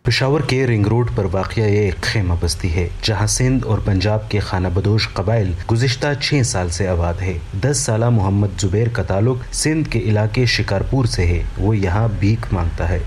پشاور کے ring road پر واقع یہ ایک خیمہ بستی ہے جہاں سندھ اور پنجاب کے خانہ بدوش قبائل گزشتہ 6 سال سے آباد ہے۔ 10 سالہ محمد زبیر کا تعلق سندھ کے علاقے شکارپور سے ہے۔ وہ یہاں بھیک مانگتا ہے۔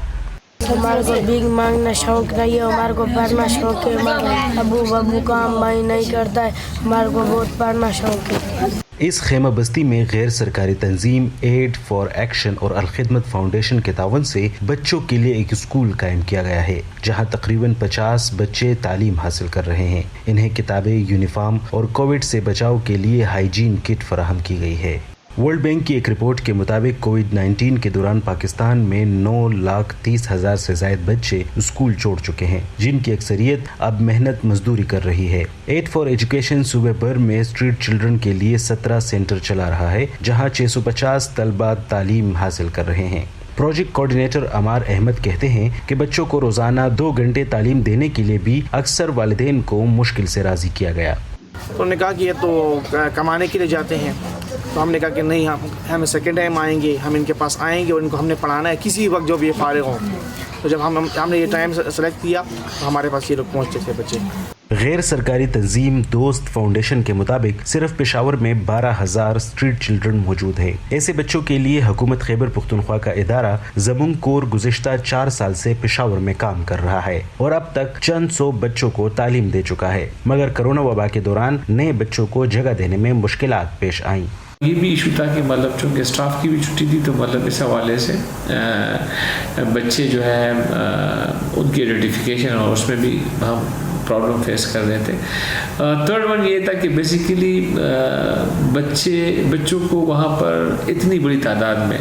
ہمارے کو بھیک مانگنا شوق نہیں ہے، ہمارے کو پڑھنا شوق ہے۔ ہمارے ابو کام بھائی نہیں کرتا ہے، ہمارے کو بہت پڑھنا شوق ہے۔ اس خیمہ بستی میں غیر سرکاری تنظیم ایڈ فار ایکشن اور الخدمت فاؤنڈیشن کے تعاون سے بچوں کے لیے ایک اسکول قائم کیا گیا ہے جہاں تقریباً 50 بچے تعلیم حاصل کر رہے ہیں۔ انہیں کتابیں، یونیفارم اور کووڈ سے بچاؤ کے لیے ہائیجین کٹ فراہم کی گئی ہے۔ ورلڈ بینک کی ایک رپورٹ کے مطابق کووڈ-19 کے دوران پاکستان میں 9,30,000 سے زائد بچے اسکول چھوڑ چکے ہیں، جن کی اکثریت اب محنت مزدوری کر رہی ہے۔ ایڈ فار ایجوکیشن صوبے بھر میں اسٹریٹ چلڈرن کے لیے 17 سینٹر چلا رہا ہے جہاں 650 طلباء تعلیم حاصل کر رہے ہیں۔ پروجیکٹ کوآرڈینیٹر عمار احمد کہتے ہیں کہ بچوں کو روزانہ 2 گھنٹے تعلیم دینے کے لیے بھی اکثر والدین کو مشکل سے راضی کیا گیا۔ انہوں نے کہا کہ یہ تو کمانے کے لیے جاتے ہیں، تو ہم نے کہا کہ نہیں، ہم سیکنڈ ٹائم آئیں گے، ہم ان کے پاس آئیں گے اور ان کو ہم نے پڑھانا ہے کسی وقت جو بھی یہ فارغ ہوں۔ تو جب ہم نے یہ ٹائم سلیکٹ کیا تو ہمارے پاس یہ لوگ پہنچتے تھے بچے۔ غیر سرکاری تنظیم دوست فاؤنڈیشن کے مطابق صرف پشاور میں 12,000 اسٹریٹ چلڈرن موجود ہیں۔ ایسے بچوں کے لیے حکومت خیبر پختونخوا کا ادارہ زمون کور گزشتہ 4 سال سے پشاور میں کام کر رہا ہے اور اب تک چند 100 بچوں کو تعلیم دے چکا ہے، مگر کرونا وبا کے دوران نئے بچوں کو جگہ دینے میں مشکلات پیش آئیں۔ یہ بھی ایشو تھا کہ چونکہ اسٹاف کی بھی چھٹی تھی تو اس حوالے سے بچے جو ہے ان کی آئیڈینٹیفیکیشن اور اس میں بھی ہم پرابلم فیس کر رہے تھے۔ تھرڈ ون یہ تھا کہ بیسیکلی بچوں کو وہاں پر اتنی بڑی تعداد میں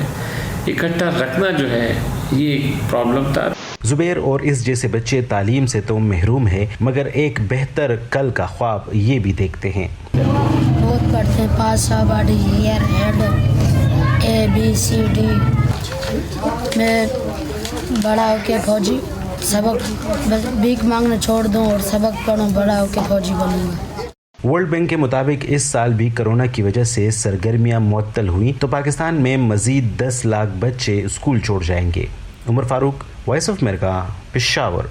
اکٹھا رکھنا جو ہے یہ ایک پرابلم تھا۔ زبیر اور اس جیسے بچے تعلیم سے تو محروم ہیں مگر ایک بہتر کل کا خواب یہ بھی دیکھتے ہیں۔ بہت پڑھتے ہیں، پاس باڈی ہیئر ہیڈ ABCD۔ میں بڑا ہو کے فوجی سبق بھیک مانگنا چھوڑ دوں اور سبق پڑھوں، بڑا ہو کے فوجی بنوں گا۔ ورلڈ بینک کے مطابق اس سال بھی کرونا کی وجہ سے سرگرمیاں معطل ہوئیں تو پاکستان میں مزید 10 لاکھ بچے اسکول چھوڑ جائیں گے۔ عمر فاروق، وائس آف امریکہ، پشاور۔